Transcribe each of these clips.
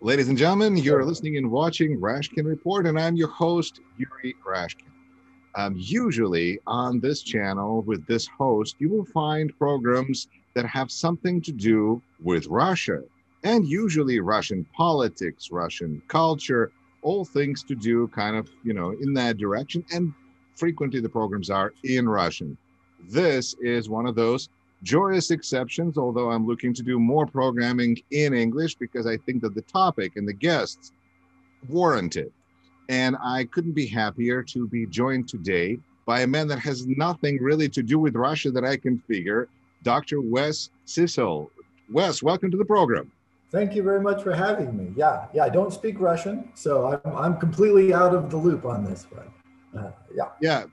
Ladies and gentlemen, you're listening and watching Rashkin Report, and I'm your host, Yuri Rashkin. Usually on this channel with this host, you will find programs that have something to do with Russia, and usually Russian politics, Russian culture, all things to do kind of, in that direction, and frequently the programs are in Russian. This is one of those joyous exceptions, although I'm looking to do more programming in English because I think that the topic and the guests warrant it. And I couldn't be happier to be joined today by a man that has nothing really to do with Russia that I can figure, Dr. Wes Cecil. Wes, welcome to the program. Thank you very much for having me. Yeah, I don't speak Russian, so I'm completely out of the loop on this one. Yeah,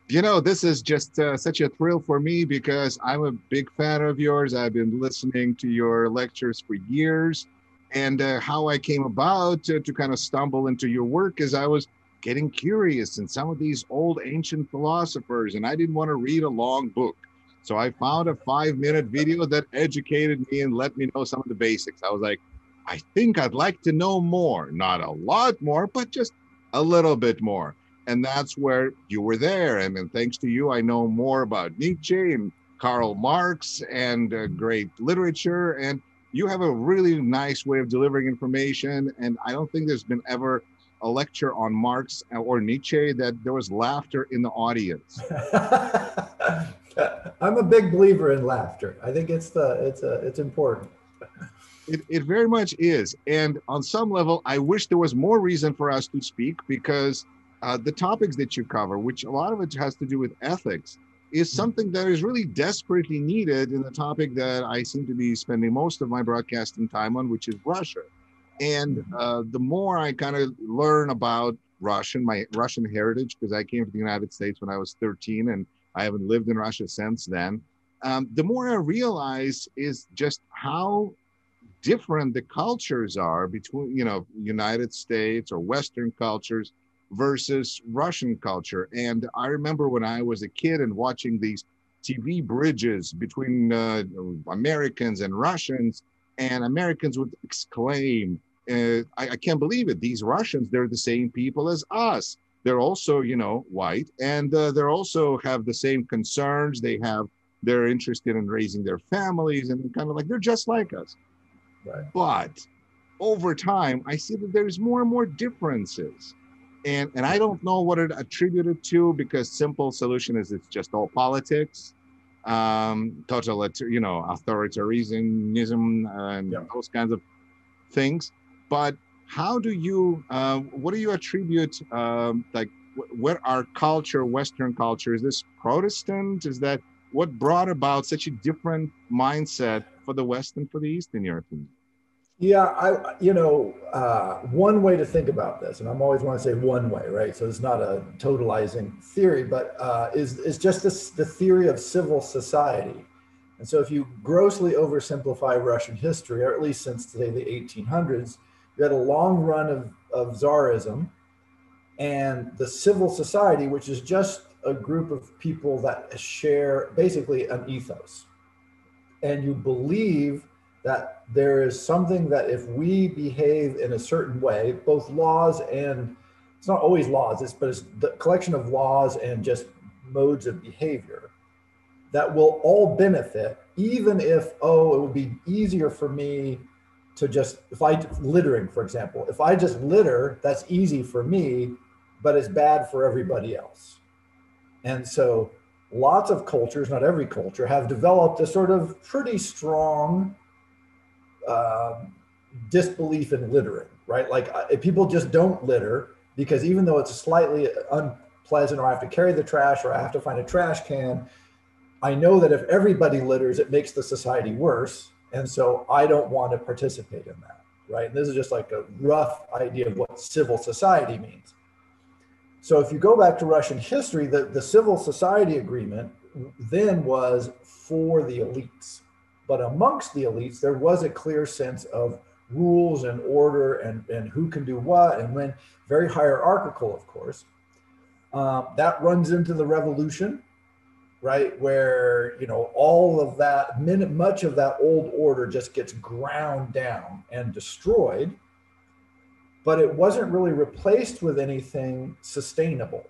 this is just such a thrill for me because I'm a big fan of yours. I've been listening to your lectures for years, and how I came about to kind of stumble into your work is I was getting curious in some of these old ancient philosophers, and I didn't want to read a long book. So I found a 5-minute video that educated me and let me know some of the basics. I was like, I think I'd like to know more, not a lot more, but just a little bit more. And that's where you were there. And then thanks to you, I know more about Nietzsche and Karl Marx and great literature. And you have a really nice way of delivering information. And I don't think there's been ever a lecture on Marx or Nietzsche that there was laughter in the audience. I'm a big believer in laughter. I think it's important. It very much is. And on some level, I wish there was more reason for us to speak because the topics that you cover, which a lot of it has to do with ethics, is something that is really desperately needed in the topic that I seem to be spending most of my broadcasting time on, which is Russia. And the more I kind of learn about my Russian heritage, because I came to the United States when I was 13 and I haven't lived in Russia since then, the more I realize is just how different the cultures are between, United States or Western cultures versus Russian culture. And I remember when I was a kid and watching these TV bridges between Americans and Russians, and Americans would exclaim, I can't believe it. These Russians, they're the same people as us. They're also, white, and they're also have the same concerns. They're interested in raising their families and kind of like, they're just like us. Right. But over time, I see that there's more and more differences. And I don't know what it attributed to, because simple solution is it's just all politics, authoritarianism and those kinds of things. But how do you, what do you attribute, what our culture, Western culture, is this Protestant? Is that what brought about such a different mindset for the West and for the East, in your opinion? Yeah, one way to think about this, and I'm always want to say one way, right? So it's not a totalizing theory, but is just the theory of civil society. And so if you grossly oversimplify Russian history, or at least since, say, the 1800s, you had a long run of Tsarism, and the civil society, which is just a group of people that share basically an ethos. And you believe that there is something that if we behave in a certain way, both laws and, it's not always laws, but it's the collection of laws and just modes of behavior that will all benefit, even if, it would be easier for me to just, littering, for example, if I just litter, that's easy for me, but it's bad for everybody else. And so lots of cultures, not every culture, have developed a sort of pretty strong disbelief in littering, right? Like people just don't litter because even though it's slightly unpleasant, or I have to carry the trash, or I have to find a trash can, I know that if everybody litters, it makes the society worse. And so I don't want to participate in that, right? And this is just like a rough idea of what civil society means. So if you go back to Russian history, the civil society agreement then was for the elites. But amongst the elites, there was a clear sense of rules and order and who can do what and when, very hierarchical, of course. That runs into the revolution, right? Where, all of that, much of that old order just gets ground down and destroyed. but it wasn't really replaced with anything sustainable.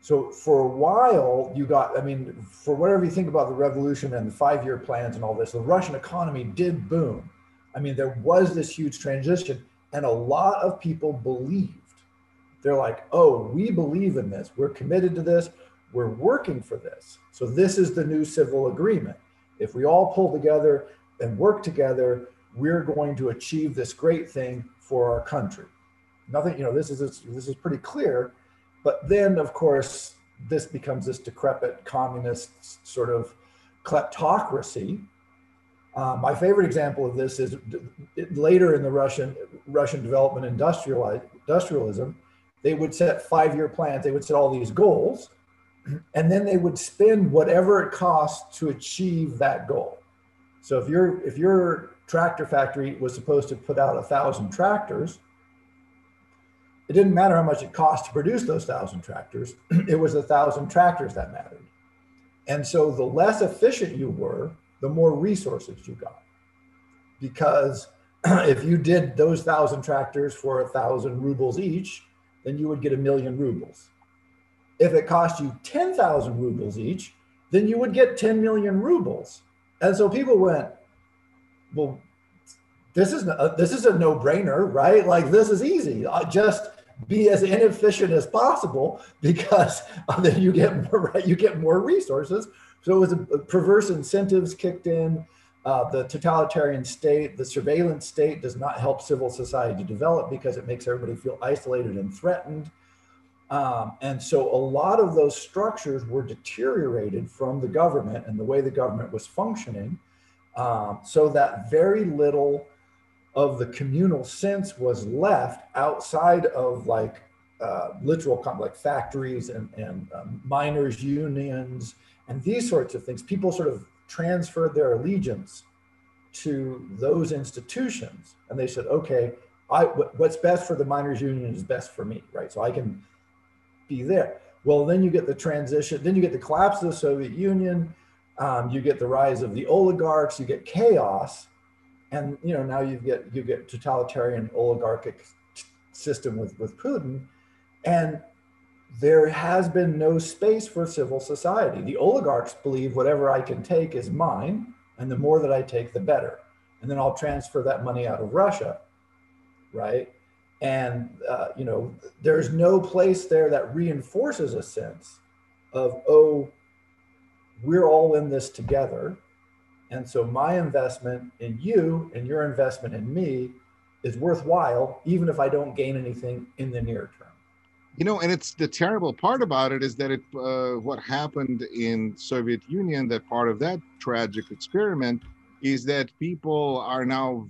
So for a while, you got, I mean, for whatever you think about the revolution and the 5-year plans and all this, the Russian economy did boom. I mean, there was this huge transition, and a lot of people believed. They're like, oh, we believe in this. We're committed to this. We're working for this. So this is the new civil agreement. If we all pull together and work together, we're going to achieve this great thing for our country. Nothing, you know, this is pretty clear. But then, of course, this becomes this decrepit communist sort of kleptocracy. My favorite example of this is later in the Russian development industrialism, they would set 5-year plans. They would set all these goals, and then they would spend whatever it costs to achieve that goal. So if your tractor factory was supposed to put out 1,000 tractors, it didn't matter how much it cost to produce those 1,000 tractors. It was 1,000 tractors that mattered. And so the less efficient you were, the more resources you got. Because if you did those 1,000 tractors for 1,000 rubles each, then you would get 1,000,000 rubles. If it cost you 10,000 rubles each, then you would get 10 million rubles. And so people went, well, this is a no-brainer, right? Like, this is easy. Just be as inefficient as possible, because then you get more resources. So it was perverse incentives kicked in. The totalitarian state, the surveillance state, does not help civil society develop because it makes everybody feel isolated and threatened. And so a lot of those structures were deteriorated from the government and the way the government was functioning, so that very little of the communal sense was left outside of like literal like factories and miners' unions and these sorts of things. People sort of transferred their allegiance to those institutions, and they said, okay, what's best for the miners' union is best for me, right? So I can be there. Well, then you get the transition, then you get the collapse of the Soviet Union, you get the rise of the oligarchs, you get chaos. And now you get totalitarian oligarchic system with Putin, and there has been no space for civil society. The oligarchs believe whatever I can take is mine, and the more that I take, the better. And then I'll transfer that money out of Russia, right? And there's no place there that reinforces a sense of, oh, we're all in this together. And so my investment in you and your investment in me is worthwhile, even if I don't gain anything in the near term. And it's the terrible part about it is that what happened in Soviet Union, that part of that tragic experiment, is that people are now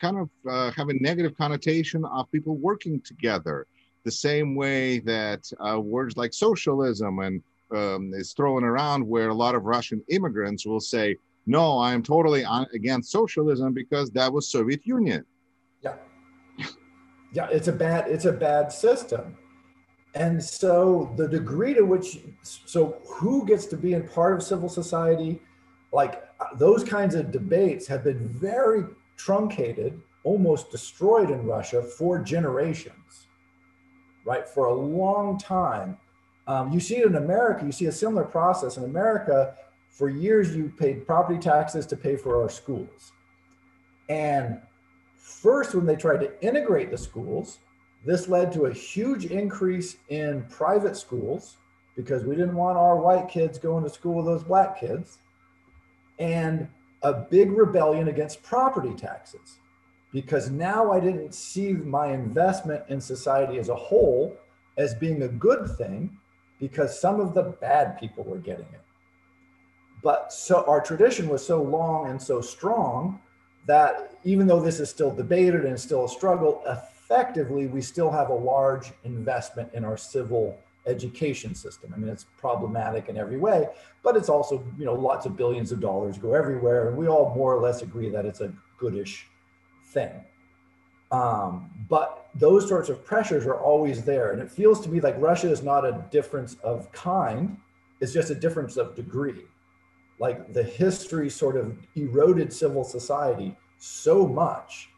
kind of have a negative connotation of people working together, the same way that words like socialism and is thrown around, where a lot of Russian immigrants will say, no, I'm totally against socialism because that was Soviet Union. Yeah. Yeah, it's a bad system. And so the degree to which, so who gets to be in part of civil society, like those kinds of debates have been very truncated, almost destroyed in Russia for generations, right? For a long time. You see it in America, you see a similar process in America. For years, you paid property taxes to pay for our schools. And first, when they tried to integrate the schools, this led to a huge increase in private schools because we didn't want our white kids going to school with those black kids, and a big rebellion against property taxes, because now I didn't see my investment in society as a whole as being a good thing because some of the bad people were getting it. But so our tradition was so long and so strong that even though this is still debated and still a struggle, effectively, we still have a large investment in our civil education system. I mean, it's problematic in every way, but it's also, lots of billions of dollars go everywhere. And we all more or less agree that it's a goodish thing. But those sorts of pressures are always there. And it feels to me like Russia is not a difference of kind, it's just a difference of degree. Like the history sort of eroded civil society so much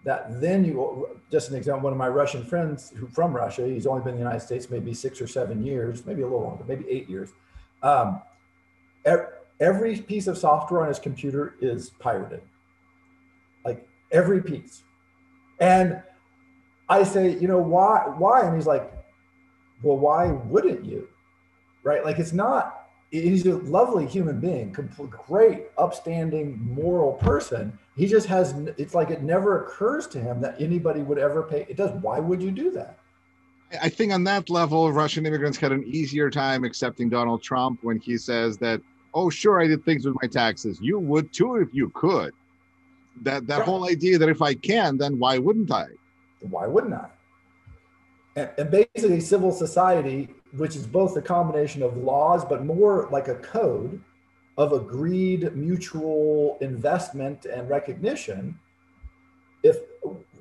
that then just an example, one of my Russian friends who from Russia, he's only been in the United States maybe 6 or 7 years, maybe a little longer, maybe 8 years. Um, every piece of software on his computer is pirated, like every piece. And I say, why? And he's like, well, why wouldn't you? Right? Like he's a lovely human being, great, upstanding, moral person. He just it's like it never occurs to him that anybody would ever pay. It does. Why would you do that? I think on that level, Russian immigrants had an easier time accepting Donald Trump when he says that, oh, sure, I did things with my taxes. You would too if you could. That right. Whole idea that if I can, then why wouldn't I? Why wouldn't I? And basically civil society, which is both a combination of laws, but more like a code of agreed mutual investment and recognition. If,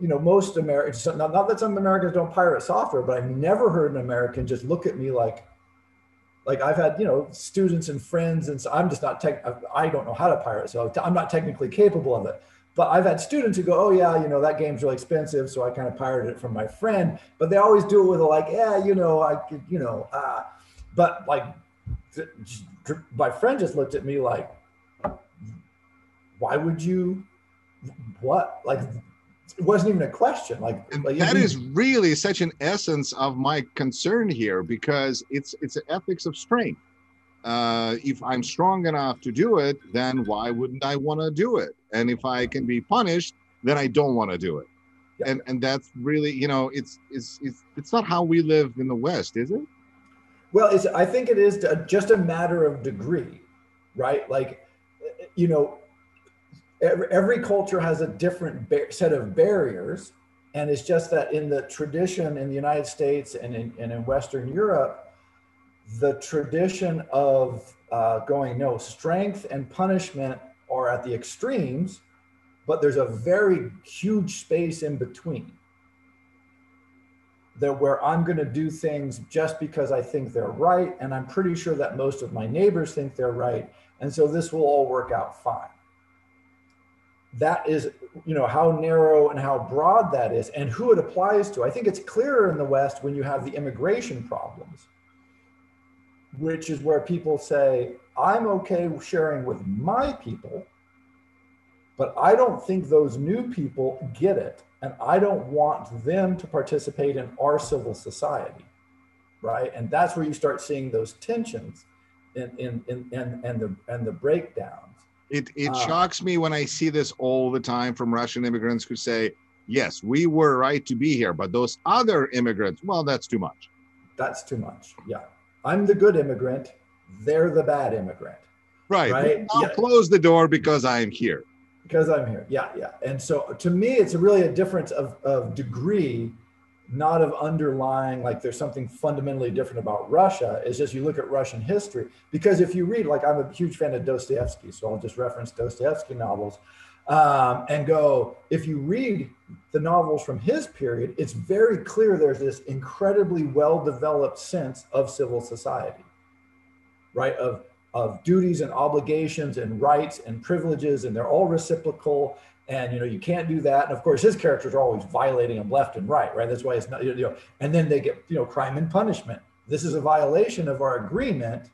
most Americans, not that some Americans don't pirate software, but I've never heard an American just look at me like I've had, students and friends, and so I'm just not I don't know how to pirate, so I'm not technically capable of it. But I've had students who go, oh yeah, that game's really expensive, so I kind of pirated it from my friend. But they always do it with but like my friend just looked at me like, why would you? What? Like, it wasn't even a question. Like that is really such an essence of my concern here, because it's an ethics of strength. If I'm strong enough to do it, then why wouldn't I want to do it? And if I can be punished, then I don't want to do it. Yeah. And that's really, it's not how we live in the West, is it? Well, I think it is just a matter of degree, right? Like, every culture has a different set of barriers. And it's just that in the tradition in the United States and in Western Europe, the tradition of going, strength and punishment are at the extremes, but there's a very huge space in between where I'm going to do things just because I think they're right. And I'm pretty sure that most of my neighbors think they're right. And so this will all work out fine. That is, how narrow and how broad that is and who it applies to. I think it's clearer in the West when you have the immigration problems, which is where people say, I'm okay sharing with my people, but I don't think those new people get it. And I don't want them to participate in our civil society, right? And that's where you start seeing those tensions and the breakdowns. It shocks me when I see this all the time from Russian immigrants who say, yes, we were right to be here, but those other immigrants, well, that's too much. That's too much, yeah. I'm the good immigrant, they're the bad immigrant. Right? I'll close the door because I'm here. Because I'm here, yeah. And so to me, it's really a difference of degree, not of underlying, like there's something fundamentally different about Russia. It's just you look at Russian history, because if you read, like I'm a huge fan of Dostoevsky, so I'll just reference Dostoevsky novels and go, if you read the novels from his period, it's very clear there's this incredibly well-developed sense of civil society, right? Of duties and obligations and rights and privileges, and they're all reciprocal. And, you can't do that. And of course, his characters are always violating them left and right? That's why it's not, and then they get, crime and punishment. This is a violation of our agreement.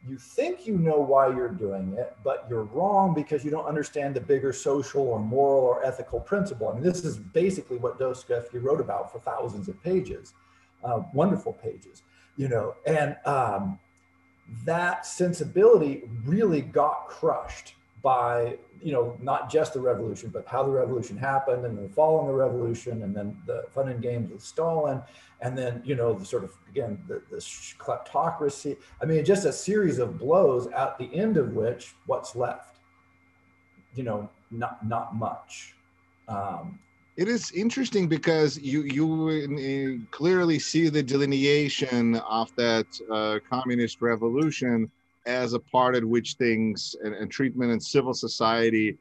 You think you know why you're doing it, but you're wrong because you don't understand the bigger social or moral or ethical principle. I mean, this is basically what Dostoevsky wrote about for thousands of pages, wonderful pages, and that sensibility really got crushed by, not just the revolution, but how the revolution happened and the fall of the revolution, and then the fun and games with Stalin, and then, the sort of, again, the kleptocracy. I mean, just a series of blows at the end of which what's left, not much. It is interesting because you clearly see the delineation of that communist revolution as a part at which things and treatment in civil society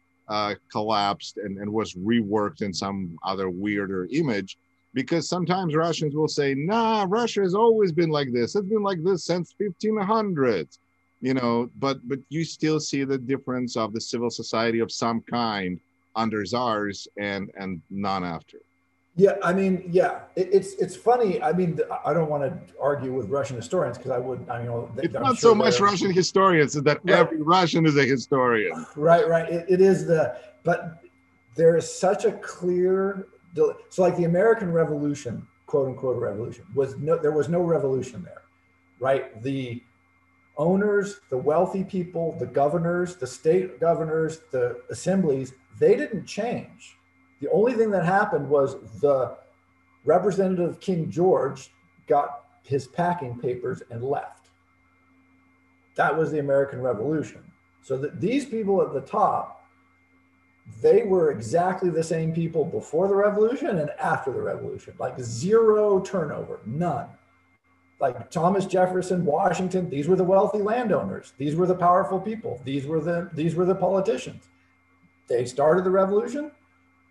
collapsed and was reworked in some other weirder image. Because sometimes Russians will say, nah, Russia has always been like this. It's been like this since 1500s, but you still see the difference of the civil society of some kind under czars and none after. Yeah, I mean, yeah, it's funny. I mean, I don't want to argue with Russian historians because I would. I mean, It's I'm not sure so much Russian historians, it's that right, every Russian is a historian. right. It is but there is such a clear. So, like the American Revolution, quote unquote revolution, there was no revolution there, right? The owners, the wealthy people, the governors, the state governors, the assemblies, they didn't change. The only thing that happened was the representative King George got his packing papers and left. That was the American Revolution. So that these people at the top, they were exactly the same people before the revolution and after the revolution, like zero turnover, none. Like Thomas Jefferson, Washington, these were the wealthy landowners. These were the powerful people. These were the politicians. They started the revolution.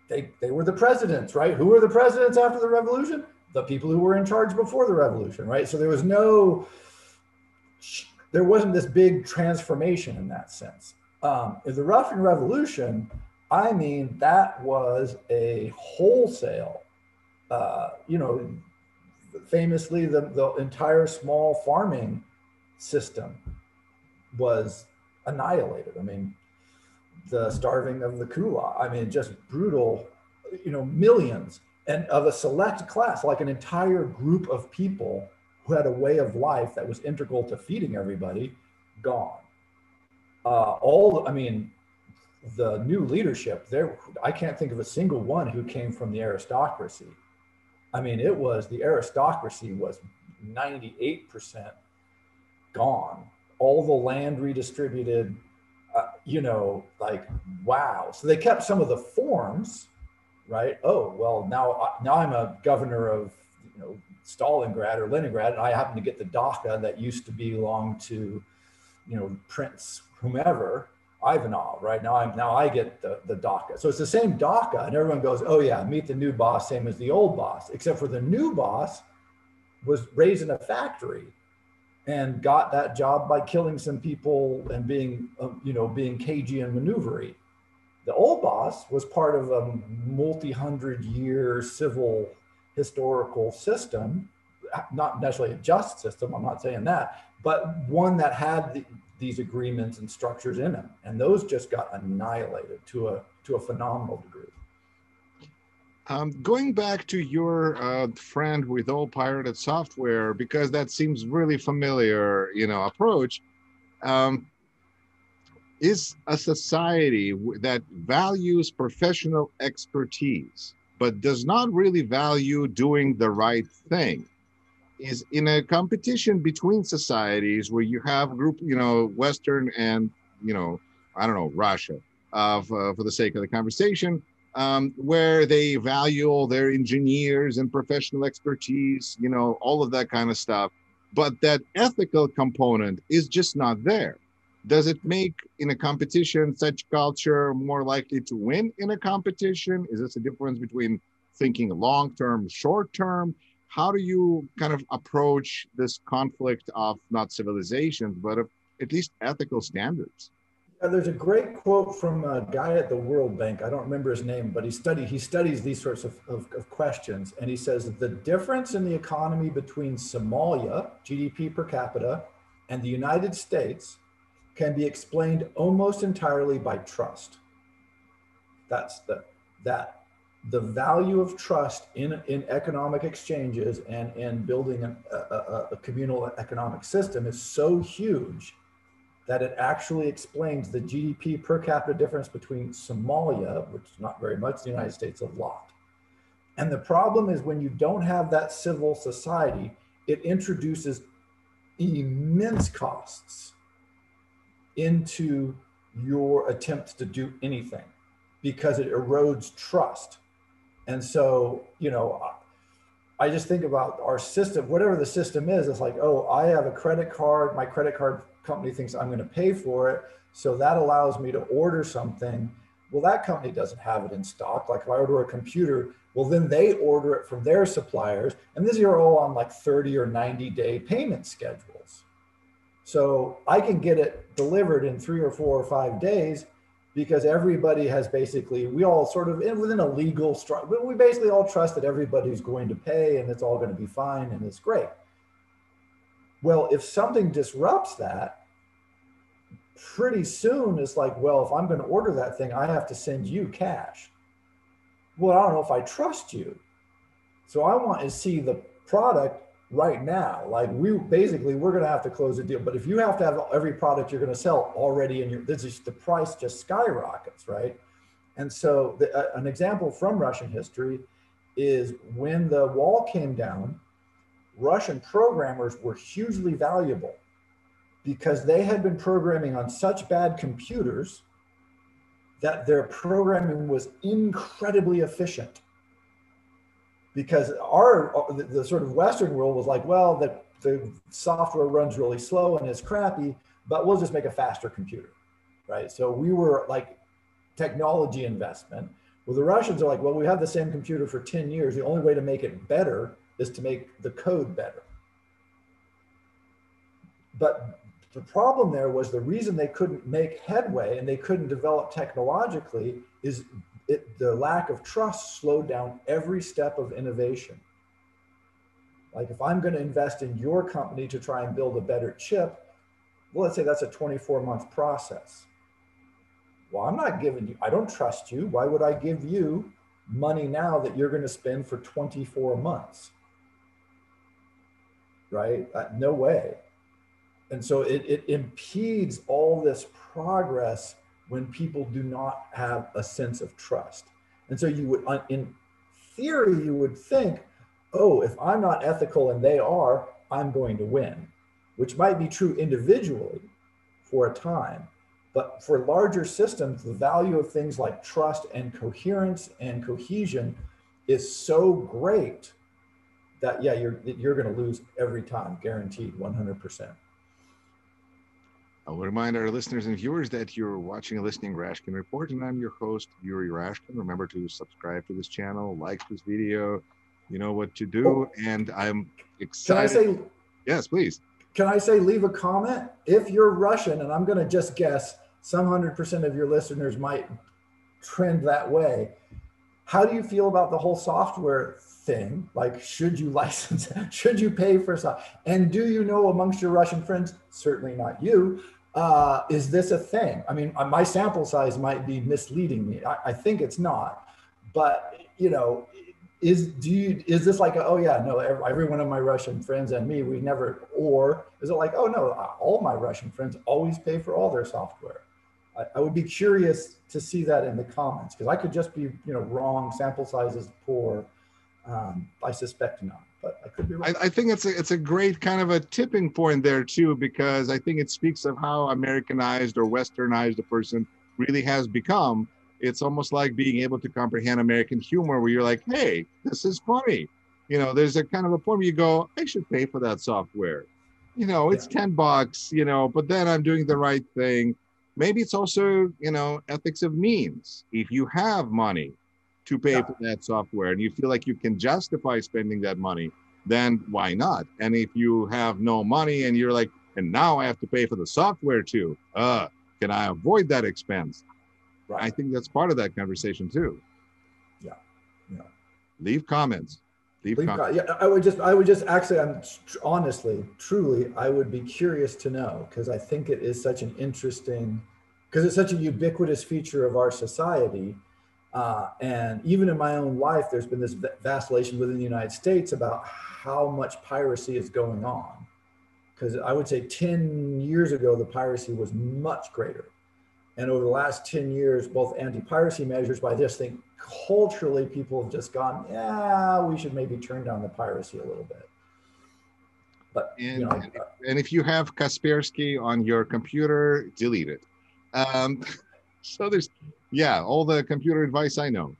They were the presidents, right? Who were the presidents after the revolution? The people who were in charge before the revolution, right? So there wasn't this big transformation in that sense. In the Russian Revolution, I mean, that was a wholesale, famously the entire small farming system was annihilated. I mean, the starving of the kulak, I mean, just brutal, millions, and of a select class, like an entire group of people who had a way of life that was integral to feeding everybody, gone. The new leadership there, I can't think of a single one who came from the aristocracy. I mean, the aristocracy was 98% gone. All the land redistributed, wow. So they kept some of the forms, right? Oh, well, now I'm a governor of, Stalingrad or Leningrad, and I happen to get the dacha that used to belong to, Prince whomever, Ivanov, right? Now I get the dacha. So it's the same dacha, and everyone goes, oh yeah, meet the new boss, same as the old boss, except for the new boss was raised in a factory and got that job by killing some people and being cagey and maneuvery. The old boss was part of a multi-hundred-year civil historical system, not necessarily a just system, I'm not saying that, but one that had these agreements and structures in them, and those just got annihilated to a phenomenal degree. Going back to your friend with all pirated software, because that seems really familiar, approach, is a society that values professional expertise, but does not really value doing the right thing, is in a competition between societies where you have group, Western and, I don't know, Russia, for the sake of the conversation, where they value all their engineers and professional expertise, all of that kind of stuff. But that ethical component is just not there. Does it make in a competition such culture more likely to win in a competition? Is this a difference between thinking long-term, short-term? How do you kind of approach this conflict of not civilizations, but of at least ethical standards? There's a great quote from a guy at the World Bank. I don't remember his name, but he studies these sorts of questions. And he says that the difference in the economy between Somalia, GDP per capita, and the United States can be explained almost entirely by trust. That's the value of trust in economic exchanges and in building a communal economic system is so huge that it actually explains the GDP per capita difference between Somalia, which is not very much, the United States a lot. And the problem is when you don't have that civil society, it introduces immense costs into your attempts to do anything because it erodes trust. And so, I just think about our system, whatever the system is, it's like, oh, I have a credit card, my credit card company thinks I'm going to pay for it. So that allows me to order something. Well, that company doesn't have it in stock. Like if I order a computer, well, then they order it from their suppliers. And these are all on like 30 or 90-day payment schedules. So I can get it delivered in 3 or 4 or 5 days because everybody has basically, we all sort of, within a legal structure, we basically all trust that everybody's going to pay and it's all going to be fine and it's great. Well, if something disrupts that, pretty soon it's like, well, if I'm going to order that thing, I have to send you cash. Well, I don't know if I trust you. So I want to see the product right now. Like we're going to have to close a deal. But if you have to have every product you're going to sell already in the price just skyrockets, right? And so an example from Russian history is when the wall came down, Russian programmers were hugely valuable because they had been programming on such bad computers that their programming was incredibly efficient. Because the sort of Western world was like, well, the software runs really slow and it's crappy, but we'll just make a faster computer, right? So we were like technology investment. Well, the Russians are like, well, we have the same computer for 10 years. The only way to make it better is to make the code better. But the problem there was the reason they couldn't make headway and they couldn't develop technologically is the lack of trust slowed down every step of innovation. Like if I'm going to invest in your company to try and build a better chip, well, let's say that's a 24-month process. Well, I'm not giving you, I don't trust you. Why would I give you money now that you're going to spend for 24 months? Right? No way. And so it impedes all this progress when people do not have a sense of trust. And so you would, in theory, you would think, oh, if I'm not ethical and they are, I'm going to win, which might be true individually for a time. But for larger systems, the value of things like trust and coherence and cohesion is so great that, yeah, you're going to lose every time, guaranteed, 100%. I'll remind our listeners and viewers that you're watching and listening Rashkin Report, and I'm your host, Yuri Rashkin. Remember to subscribe to this channel, like this video, you know what to do, and I'm excited. Can I say? Yes, please. Can I say leave a comment? If you're Russian, and I'm going to just guess, some 100% of your listeners might trend that way. How do you feel about the whole software thing? Like, should you license, should you pay for stuff? And do you know amongst your Russian friends, certainly not you, is this a thing? I mean, my sample size might be misleading me. I think it's not, but you know, is this like, oh yeah, no, every one of my Russian friends and me, we never, or is it like, oh no, all my Russian friends always pay for all their software? I would be curious to see that in the comments, because I could just be, wrong, sample size is poor. I suspect not, but I could be wrong. I think it's a great kind of a tipping point there too, because I think it speaks of how Americanized or Westernized a person really has become. It's almost like being able to comprehend American humor, where you're like, hey, this is funny. There's a kind of a point where you go, I should pay for that software. It's $10, but then I'm doing the right thing. Maybe it's also, ethics of means. If you have money to pay for that software and you feel like you can justify spending that money, then why not? And if you have no money and you're like, and now I have to pay for the software too, can I avoid that expense? Right. I think that's part of that conversation too. Yeah. Leave comments. Yeah, I would just actually, honestly, truly, I would be curious to know, because I think it is such an interesting, because it's such a ubiquitous feature of our society. And even in my own life, there's been this vacillation within the United States about how much piracy is going on. Because I would say 10 years ago, the piracy was much greater. And over the last 10 years, both anti-piracy measures, but I just think culturally people have just gone, yeah, we should maybe turn down the piracy a little bit. But, and if you have Kaspersky on your computer, delete it. So there's, all the computer advice I know.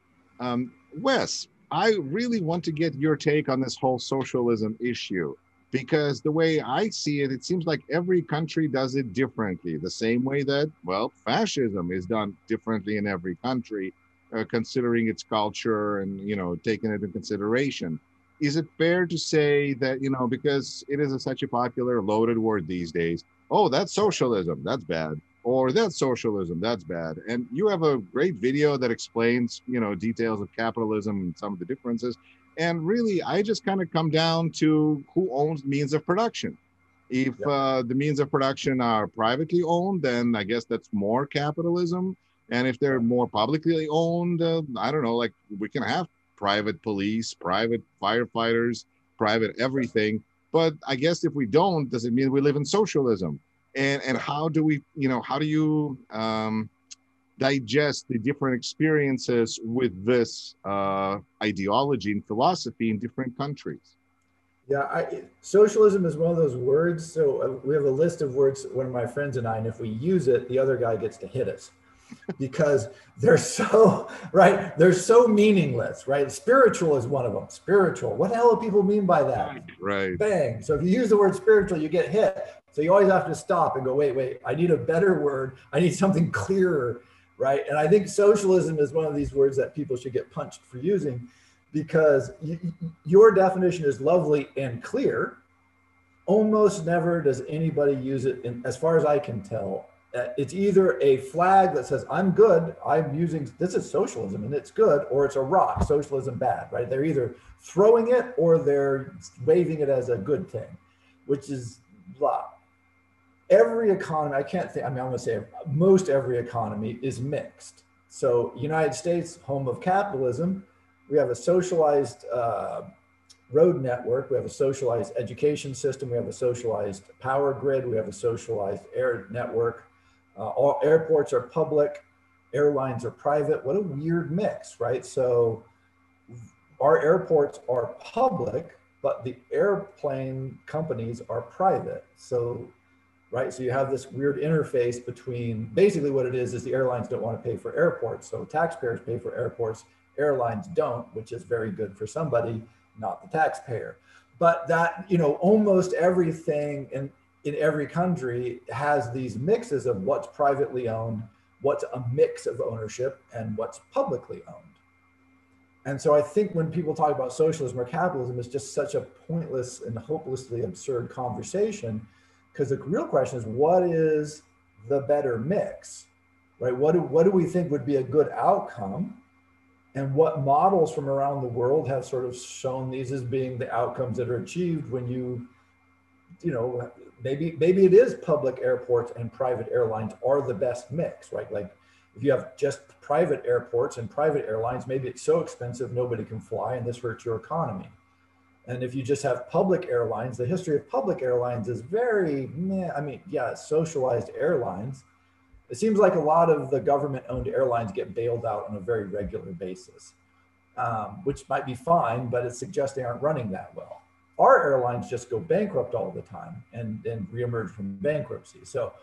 Wes, I really want to get your take on this whole socialism issue, because the way I see it, it seems like every country does it differently, the same way that, fascism is done differently in every country, considering its culture and, taking it into consideration. Is it fair to say that, because it is such a popular loaded word these days, oh, that's socialism, that's bad? or that's socialism, that's bad. And you have a great video that explains, details of capitalism and some of the differences. And really, I just kind of come down to who owns means of production. If the means of production are privately owned, then I guess that's more capitalism. And if they're more publicly owned, I don't know, like we can have private police, private firefighters, private everything. But I guess if we don't, does it mean we live in socialism? And how do we, how do you digest the different experiences with this ideology and philosophy in different countries? Yeah, socialism is one of those words. So we have a list of words, one of my friends and I, and if we use it, the other guy gets to hit us because they're so, right? They're so meaningless, right? Spiritual is one of them. Spiritual. What the hell do people mean by that? Right. Bang. So if you use the word spiritual, you get hit. So you always have to stop and go, wait, I need a better word. I need something clearer, right? And I think socialism is one of these words that people should get punched for using, because your definition is lovely and clear. Almost never does anybody use it, as far as I can tell. It's either a flag that says, I'm good, I'm using, this is socialism and it's good, or it's a rock, socialism bad, right? They're either throwing it or they're waving it as a good thing, which is blah. Every economy, I can't think, I'm going to say most every economy is mixed. So United States, home of capitalism, we have a socialized road network, we have a socialized education system, we have a socialized power grid, we have a socialized air network. All airports are public, airlines are private. What a weird mix, right? So our airports are public, but the airplane companies are private. So, right, so you have this weird interface between, basically what it is the airlines don't want to pay for airports. So taxpayers pay for airports, airlines don't, which is very good for somebody, not the taxpayer. But that, almost everything in every country has these mixes of what's privately owned, what's a mix of ownership, and what's publicly owned. And so I think when people talk about socialism or capitalism, it's just such a pointless and hopelessly absurd conversation, because the real question is, what is the better mix, right? What do we think would be a good outcome? And what models from around the world have sort of shown these as being the outcomes that are achieved when maybe it is public airports and private airlines are the best mix, right? Like if you have just private airports and private airlines, maybe it's so expensive nobody can fly and this hurts your economy. And if you just have public airlines, the history of public airlines is very, socialized airlines. It seems like a lot of the government-owned airlines get bailed out on a very regular basis, which might be fine, but it suggests they aren't running that well. Our airlines just go bankrupt all the time and reemerge from bankruptcy. So,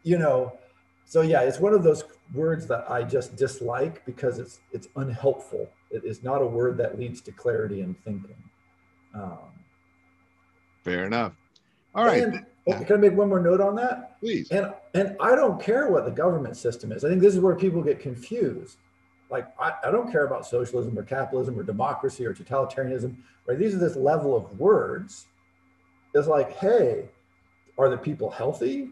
it's one of those words that I just dislike because it's unhelpful. It is not a word that leads to clarity in thinking. Fair enough. All right. Can I make one more note on that? Please. And I don't care what the government system is. I think this is where people get confused. Like, I don't care about socialism or capitalism or democracy or totalitarianism, right? These are this level of words. It's like, hey, are the people healthy?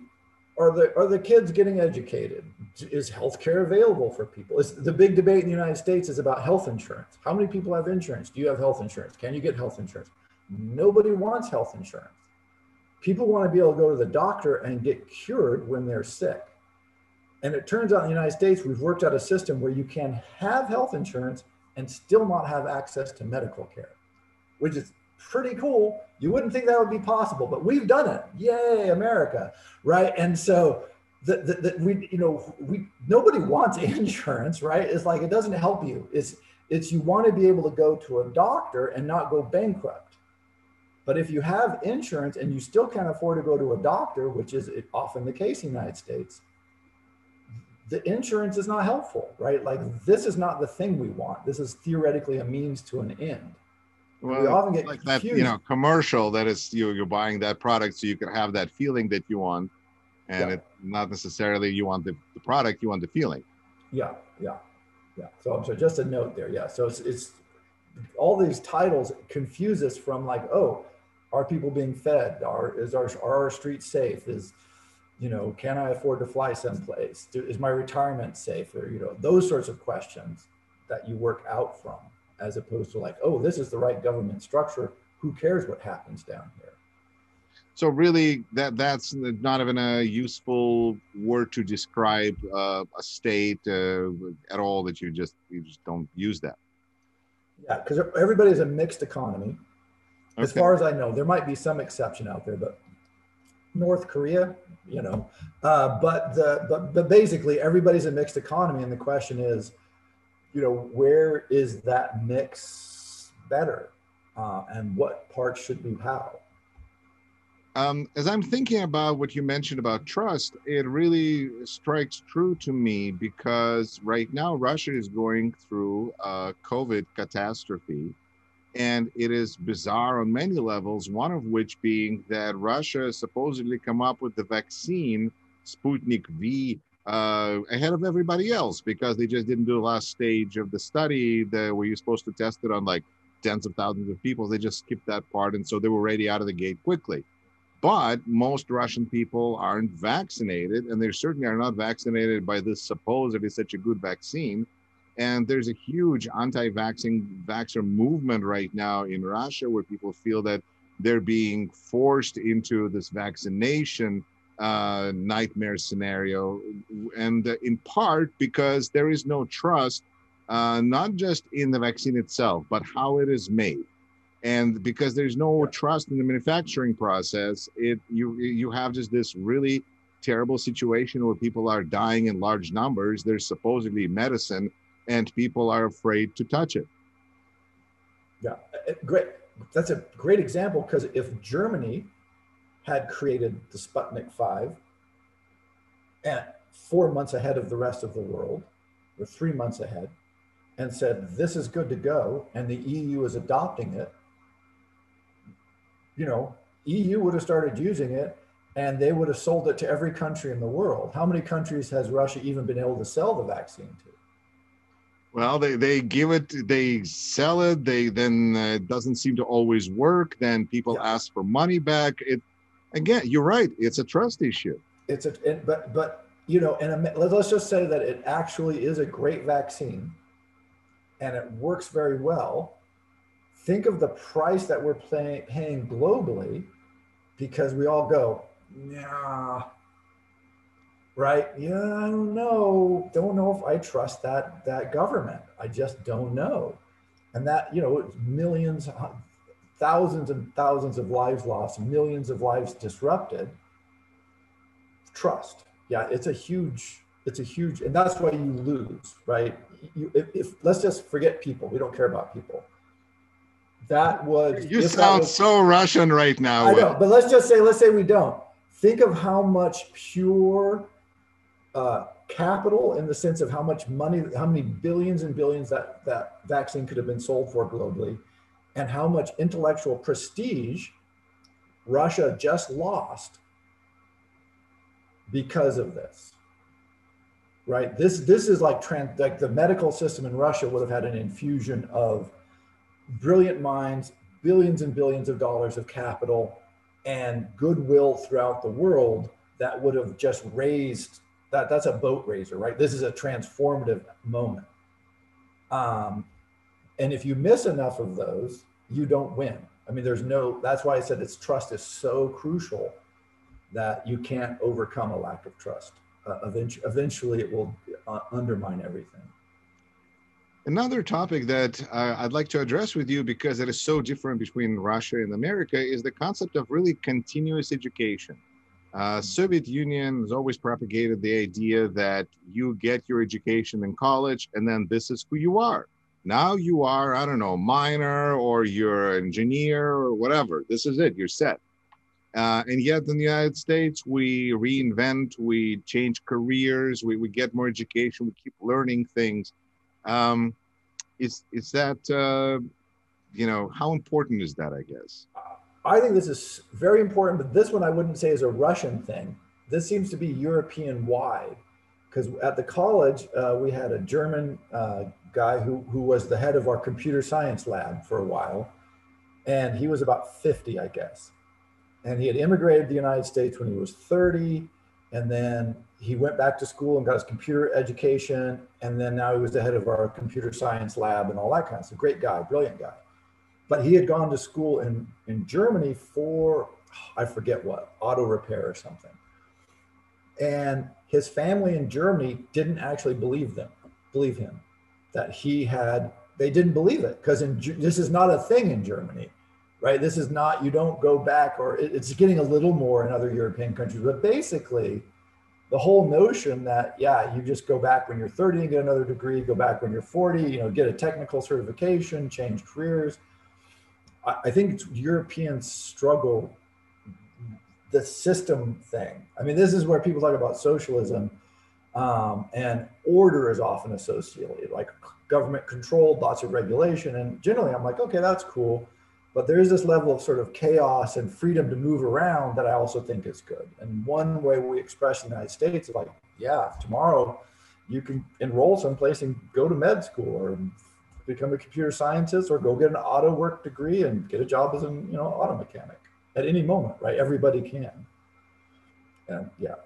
Are the kids getting educated? Is healthcare available for people? The big debate in the United States is about health insurance. How many people have insurance? Do you have health insurance? Can you get health insurance? Nobody wants health insurance. People want to be able to go to the doctor and get cured when they're sick. And it turns out in the United States, we've worked out a system where you can have health insurance and still not have access to medical care, which is pretty cool. You wouldn't think that would be possible, but we've done it. Yay, America, right? And so nobody wants insurance, right? It's like, it doesn't help you. It's you want to be able to go to a doctor and not go bankrupt. But if you have insurance and you still can't afford to go to a doctor, which is often the case in the United States, the insurance is not helpful, right? Like, this is not the thing we want. This is theoretically a means to an end. Well, we often get like confused. that, commercial that is you're buying that product so you can have that feeling that you want, and it's not necessarily you want the product, you want the feeling. Yeah. So just a note there. Yeah. So it's all these titles confuse us from like, oh, are people being fed? Are our streets safe? Can I afford to fly someplace? Is my retirement safe? Or, those sorts of questions that you work out from, as opposed to like, oh, this is the right government structure. Who cares what happens down here? So really, that's not even a useful word to describe a state at all. That you just don't use that. Yeah, because everybody's a mixed economy. Okay. As far as I know, there might be some exception out there, but North Korea, but basically everybody's a mixed economy, and the question is, where is that mix better, and what parts should be how? As I'm thinking about what you mentioned about trust, it really strikes true to me because right now Russia is going through a COVID catastrophe. And it is bizarre on many levels, one of which being that Russia supposedly come up with the vaccine, Sputnik V, ahead of everybody else because they just didn't do the last stage of the study where you're supposed to test it on like tens of thousands of people. They just skipped that part. And so they were ready out of the gate quickly. But most Russian people aren't vaccinated, and they certainly are not vaccinated by this supposedly such a good vaccine. And there's a huge anti-vaxxer movement right now in Russia where people feel that they're being forced into this vaccination nightmare scenario. And in part because there is no trust, not just in the vaccine itself, but how it is made. And because there's no trust in the manufacturing process, you have just this really terrible situation where people are dying in large numbers. There's supposedly medicine, and people are afraid to touch it. Yeah, great. That's a great example, because if Germany had created the Sputnik 5 and 4 months ahead of the rest of the world, or 3 months ahead, and said, this is good to go, and the EU is adopting it, EU would have started using it, and they would have sold it to every country in the world. How many countries has Russia even been able to sell the vaccine to? Well, they give it, they sell it, then it doesn't seem to always work. Then people ask for money back. Again, you're right. It's a trust issue. Let's just say that it actually is a great vaccine and it works very well. Think of the price that we're paying globally, because we all go, yeah, right? Yeah, I don't know if I trust that government. I just don't know. And that, millions, thousands and thousands of lives lost, millions of lives disrupted. Trust. Yeah, it's a huge, and that's why you lose, right? If let's just forget people. We don't care about people. You sound so Russian right now. I know, but let's say we don't. Think of how much pure capital, in the sense of how much money, how many billions and billions that vaccine could have been sold for globally, and how much intellectual prestige Russia just lost because of this, right? This is like the medical system in Russia would have had an infusion of brilliant minds, billions and billions of dollars of capital, and goodwill throughout the world that would have just raised that. That's a boat raiser, right? This is a transformative moment. And if you miss enough of those, you don't win. I mean, that's why I said trust is so crucial, that you can't overcome a lack of trust. Eventually it will undermine everything. Another topic that I'd like to address with you, because it is so different between Russia and America, is the concept of really continuous education. Soviet Union has always propagated the idea that you get your education in college and then this is who you are. Now you are, I don't know, miner, or you're an engineer or whatever. This is it, you're set. And yet in the United States, we reinvent, we change careers, we get more education, we keep learning things. Is that, how important is that, I guess? I think this is very important, but this one I wouldn't say is a Russian thing. This seems to be European-wide, because at the college, we had a German guy who was the head of our computer science lab for a while, and he was about 50, I guess. And he had immigrated to the United States when he was 30, And then he went back to school and got his computer education. And then now he was the head of our computer science lab and all that kind of stuff. Great guy, brilliant guy. But he had gone to school in Germany for, I forget what, auto repair or something. And his family in Germany didn't actually believe him, that he had, they didn't believe it, because this is not a thing in Germany, right? This is not, you don't go back, or it's getting a little more in other European countries, but basically the whole notion that, yeah, you just go back when you're 30 and get another degree, go back when you're 40, you know, get a technical certification, change careers. I think Europeans struggle the system thing. I mean, this is where people talk about socialism, and order is often associated, like government control, lots of regulation. And generally I'm like, okay, that's cool. But there is this level of sort of chaos and freedom to move around that I also think is good. And one way we express in the United States is like, yeah, tomorrow you can enroll someplace and go to med school or become a computer scientist or go get an auto work degree and get a job as an, auto mechanic at any moment, right? Everybody can. And yeah.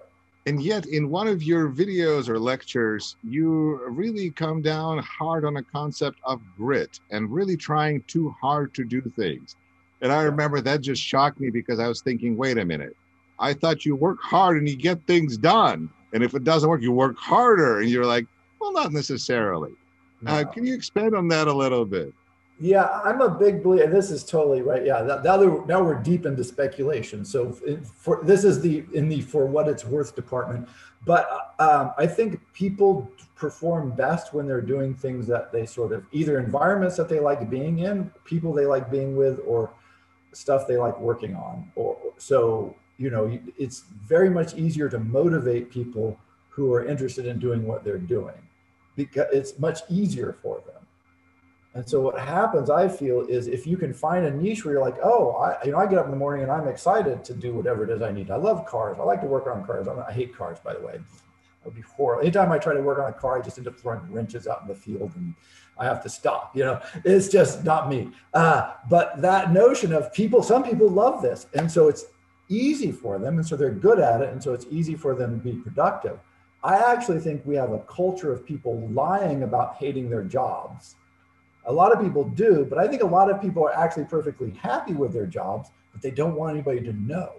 And yet in one of your videos or lectures, you really come down hard on a concept of grit and really trying too hard to do things. And I remember that just shocked me, because I was thinking, wait a minute, I thought you work hard and you get things done. And if it doesn't work, you work harder. And you're like, well, not necessarily. No. Can you expand on that a little bit? Yeah, I'm a big believer, and this is totally right. Yeah, now we're deep into speculation. So this is in the for what it's worth department. But I think people perform best when they're doing things that they sort of, either environments that they like being in, people they like being with, or stuff they like working on. So it's very much easier to motivate people who are interested in doing what they're doing, because it's much easier for them. And so what happens, I feel, is if you can find a niche where you're like, oh, I get up in the morning and I'm excited to do whatever it is I need. I love cars. I like to work on cars. I hate cars, by the way. It would be horrible. Anytime I try to work on a car, I just end up throwing wrenches out in the field and I have to stop. It's just not me. But that notion of some people love this. And so it's easy for them. And so they're good at it. And so it's easy for them to be productive. I actually think we have a culture of people lying about hating their jobs. A lot of people do, but I think a lot of people are actually perfectly happy with their jobs, but they don't want anybody to know,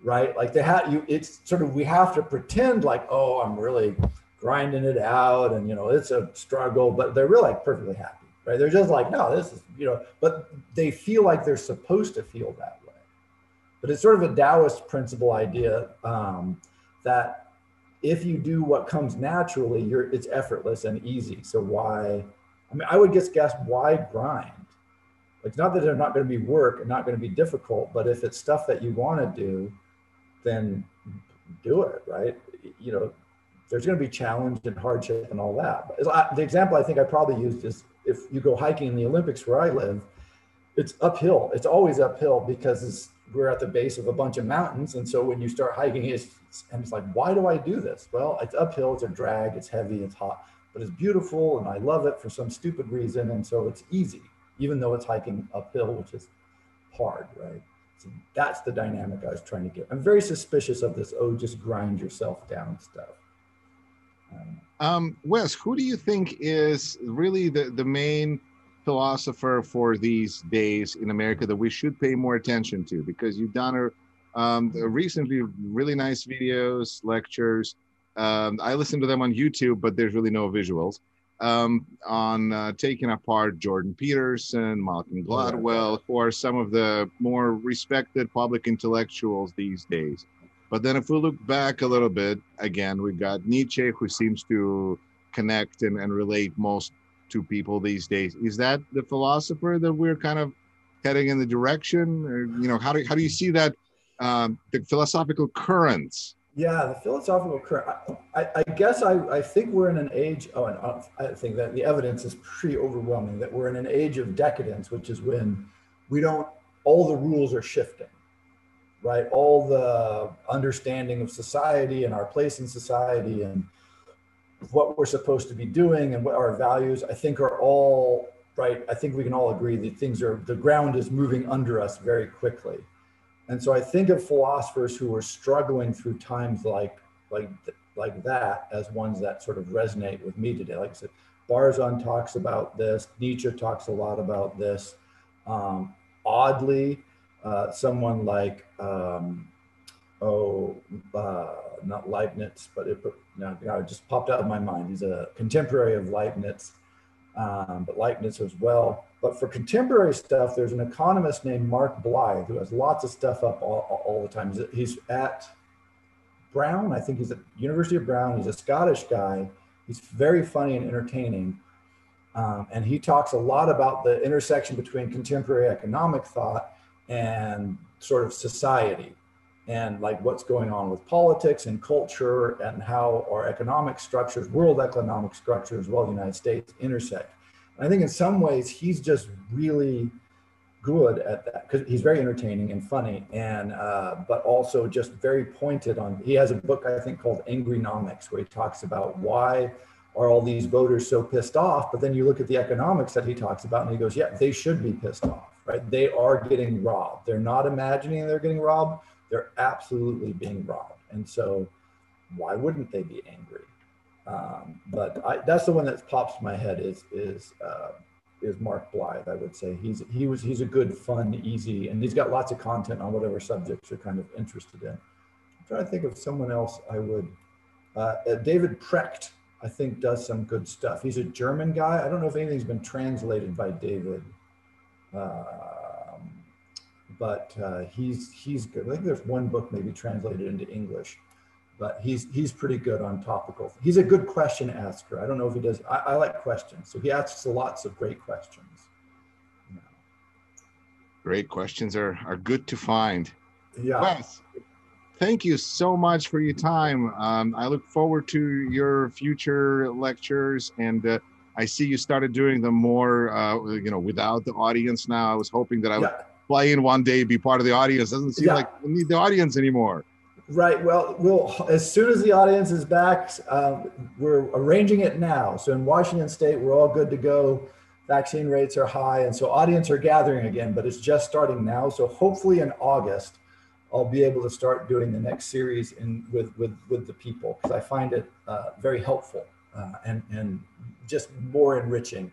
right? Like it's sort of, we have to pretend like, oh, I'm really grinding it out and, it's a struggle, but they're really like perfectly happy, right? They're just like, no, this is, but they feel like they're supposed to feel that way. But it's sort of a Taoist principle idea that if you do what comes naturally, it's effortless and easy. So why? I would just guess, why grind? It's not that they're not going to be work and not going to be difficult, but if it's stuff that you want to do, then do it, right? There's going to be challenge and hardship and all that. But the example I think I probably used is, if you go hiking in the Olympics where I live, it's uphill. It's always uphill because we're at the base of a bunch of mountains. And so when you start hiking, it's like, why do I do this? Well, it's uphill, it's a drag, it's heavy, it's hot. But it's beautiful and I love it for some stupid reason. And so it's easy, even though it's hiking uphill, which is hard, right? So that's the dynamic I was trying to get. I'm very suspicious of this, just grind yourself down stuff. Wes, who do you think is really the main philosopher for these days in America that we should pay more attention to? Because you've done recently really nice videos, lectures. I listen to them on YouTube, but there's really no visuals, on taking apart Jordan Peterson, Malcolm Gladwell, who are some of the more respected public intellectuals these days. But then if we look back a little bit, again, we've got Nietzsche, who seems to connect and relate most to people these days. Is that the philosopher that we're kind of heading in the direction? Or, how do you see that, the philosophical currents? Yeah, the philosophical current. I guess I think we're in an age. And I think that the evidence is pretty overwhelming that we're in an age of decadence, which is when all the rules are shifting, right? All the understanding of society and our place in society and what we're supposed to be doing and what our values, I think, are all right. I think we can all agree that the ground is moving under us very quickly. And so I think of philosophers who are struggling through times like that as ones that sort of resonate with me today. Like I said, Barzan talks about this. Nietzsche talks a lot about this. Oddly, someone like not Leibniz, but it just popped out of my mind. He's a contemporary of Leibniz, but Leibniz as well. But for contemporary stuff, there's an economist named Mark Blythe who has lots of stuff up all the time. He's at Brown. I think he's at University of Brown. He's a Scottish guy. He's very funny and entertaining. And he talks a lot about the intersection between contemporary economic thought and sort of society, and like what's going on with politics and culture, and how our economic structures, world economic structures, as well as the United States, intersect. And I think in some ways he's just really good at that, because he's very entertaining and funny, and but also just very pointed on. He has a book I think called Angrynomics, where he talks about why are all these voters so pissed off, but then you look at the economics that he talks about and he goes, yeah, they should be pissed off, right? They are getting robbed. They're not imagining they're getting robbed. They're absolutely being robbed. And so why wouldn't they be angry? But that's the one that pops in my head is Mark Blythe. I would say he's a good, fun, easy, and he's got lots of content on whatever subjects you're kind of interested in. I'm trying to think of someone else I would. David Precht, I think, does some good stuff. He's a German guy. I don't know if anything's been translated by David, but he's good. I think there's one book maybe translated into English, but he's pretty good on topical. He's a good question asker. I don't know if he does. I like questions, so he asks lots of great questions. Yeah. Great questions are good to find. Yeah. Wes, thank you so much for your time. I look forward to your future lectures, and I see you started doing them more, without the audience now. I was hoping that I would fly in one day, be part of the audience. Doesn't seem like we need the audience anymore. Right. Well, we'll as soon as the audience is back, we're arranging it now. So in Washington State, we're all good to go. Vaccine rates are high, and so audience are gathering again, but it's just starting now. So hopefully in August, I'll be able to start doing the next series with the people, because I find it very helpful and just more enriching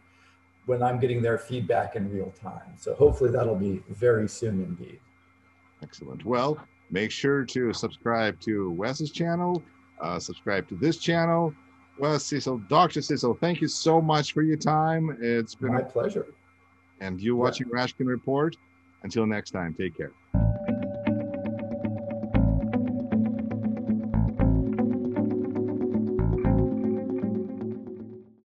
when I'm getting their feedback in real time. So hopefully that'll be very soon indeed. Excellent. Well, make sure to subscribe to Wes's channel, subscribe to this channel. Wes Cecil, Dr. Cecil, thank you so much for your time. It's been my pleasure. And you watching Rashkin Report. Until next time, take care.